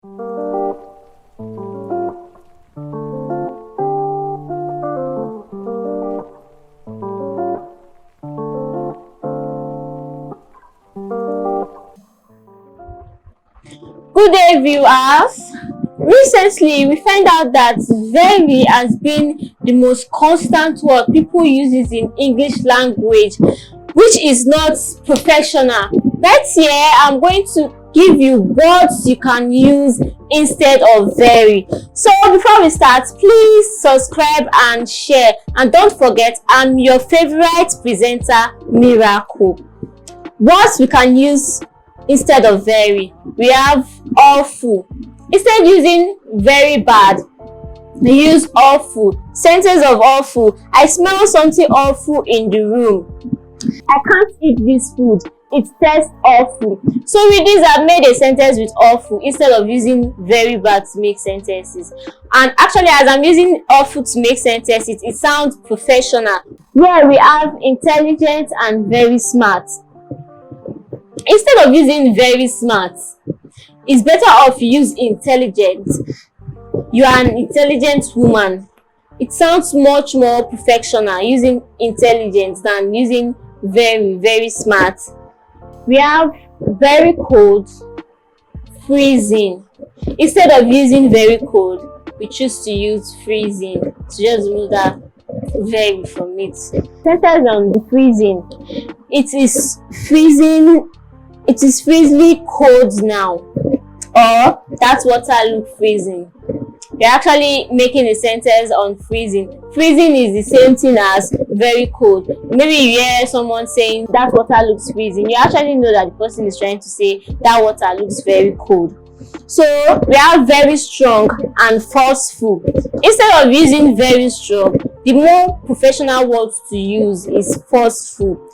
Good day, viewers. Recently, we find out that very has been the most constant word people uses in English language, which is not professional. But here, I'm going to give you words you can use instead of very. So before we start, please subscribe and share. And don't forget, I'm your favorite presenter, Miracle. Words we can use instead of very. We have awful. Instead using very bad, we use awful. Sentence of awful: I smell something awful in the room. I can't eat this food, it tastes awful. So with this, I've made a sentence with awful instead of using very bad to make sentences. And actually, as I'm using awful to make sentences, it sounds professional. Here we have intelligent and very smart. Instead of using very smart, it's better off use intelligent. You are an intelligent woman. It sounds much more professional using intelligent than using very smart. We have very cold, freezing. Instead of using very cold, we choose to use freezing to just remove that very from it. Sentence on the freezing: it is freezing. It is freezingly cold now, or that water looks freezing. You're actually making a sentence on freezing. Freezing is the same thing as very cold. Maybe you hear someone saying that water looks freezing. You actually know that the person is trying to say that water looks very cold. So we have very strong and forceful. Instead of using very strong, the more professional word to use is forceful.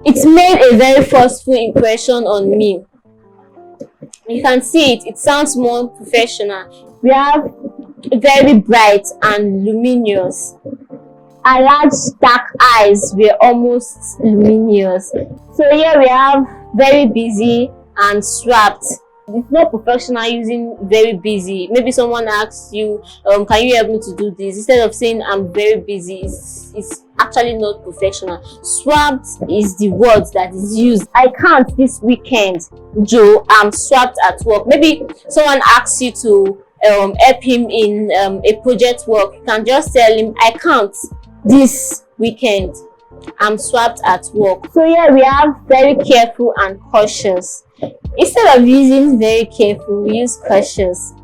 It made a very forceful impression on me. You can see it, it sounds more professional. We have very bright and luminous. Her large dark eyes were almost luminous. So here we have very busy and swamped. It's not professional using very busy. Maybe someone asks you, can you help me to do this? Instead of saying I'm very busy, it's actually not professional. Swamped is the word that is used. I can't this weekend, Joe. I'm swamped at work. Maybe someone asks you to help him in a project work. You can just tell him, I can't this weekend. I'm swamped at work. So here we have very careful and cautious. Instead of using very careful, we use cautious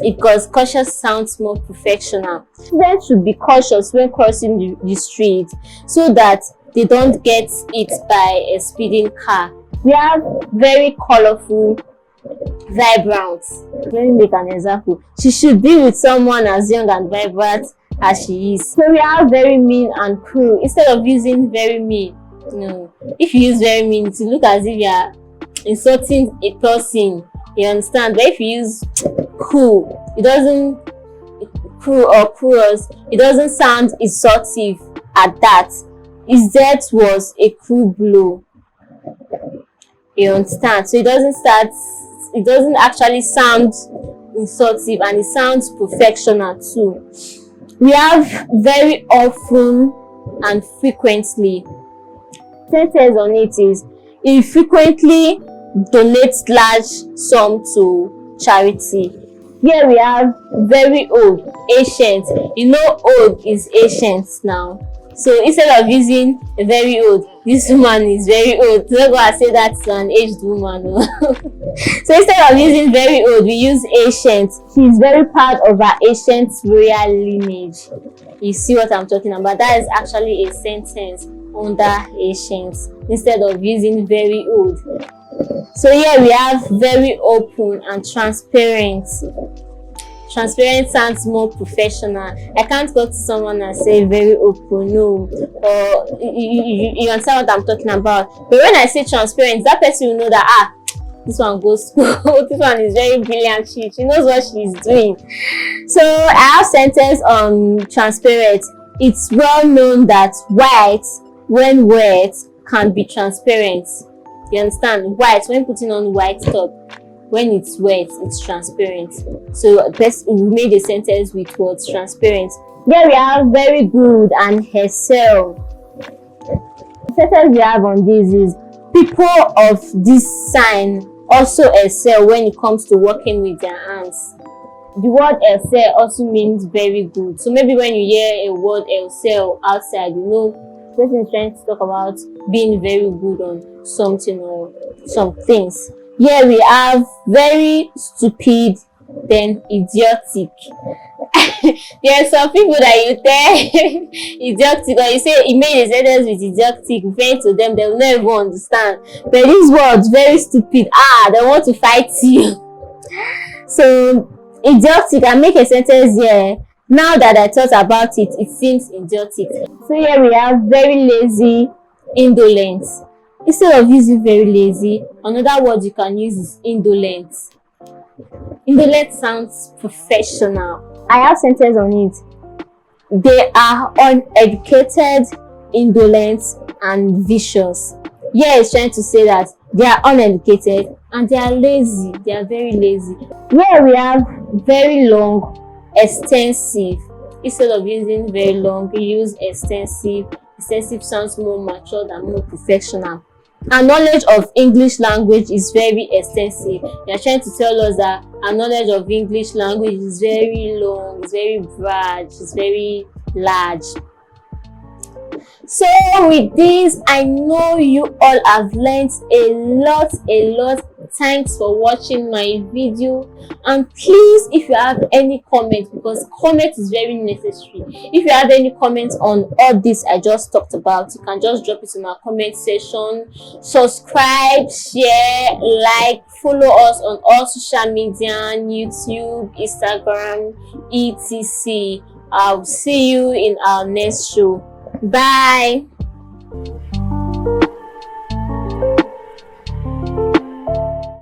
because cautious sounds more professional. Students should be cautious when crossing the street so that they don't get hit by a speeding car. We have very colorful, vibrant. Let me make an example. She should be with someone as young and vibrant as she is. So we have very mean and cruel. Instead of using very mean, no. If you use very mean, it look as if you are insulting a person, you understand? But if you use cruel, it doesn't cruel or cruel, it doesn't sound insultive at that. His death was a cruel blow, you understand? So it doesn't actually sound insultive, and it sounds professional too. We have very often and frequently. Sentence on it is: he frequently donates large sum to charity. Here we have very old, ancient. You know old is ancient now. So instead of using very old, this woman is very old. Don't go and say that's an aged woman. So instead of using very old, we use ancient. She's very proud of her ancient royal lineage. You see what I'm talking about? That is actually a sentence under ancient instead of using very old. So here we have very open and transparent. Transparent sounds more professional. I can't go to someone and say very open, no. Or you understand what I'm talking about. But when I say transparent, that person will know that this one goes school. This one is very brilliant. She knows what she's doing. So I have sentence on transparent. It's well known that white, when wet, can be transparent. You understand? White, when putting on white top, When it's wet, it's transparent. So we made a sentence with words transparent. There we have very good and excel. The sentence we have on this is people of this sign also excel when it comes to working with their hands. The word excel also means very good. So maybe when you hear a word excel outside, you know the person is trying to talk about being very good on something or some things. Here we have very stupid, then idiotic. There are some people that you tell idiotic, or you say it made a sentence with idiotic, referring to them, they will not even understand. But these words, very stupid, they want to fight you. So idiotic, I make a sentence here. Now that I thought about it, it seems idiotic. So here we have very lazy, indolent. Instead of using very lazy, another word you can use is indolent. Indolent sounds professional. I have sentence on it. They are uneducated, indolent, and vicious. Here it's trying to say that they are uneducated and they are lazy. They are very lazy. Here we have very long, extensive. Instead of using very long, we use extensive. Extensive sounds more mature and more professional. Our knowledge of English language is very extensive. They are trying to tell us that our knowledge of English language is very long, it's very broad, it's very large. So with this, I know you all have learned a lot. Thanks for watching my video, and please, if you have any comments, because comment is very necessary, if you have any comments on all this I just talked about, you can just drop it in my comment section. Subscribe, share, like, follow us on all social media, YouTube, Instagram, etc. I'll see you in our next show. Bye.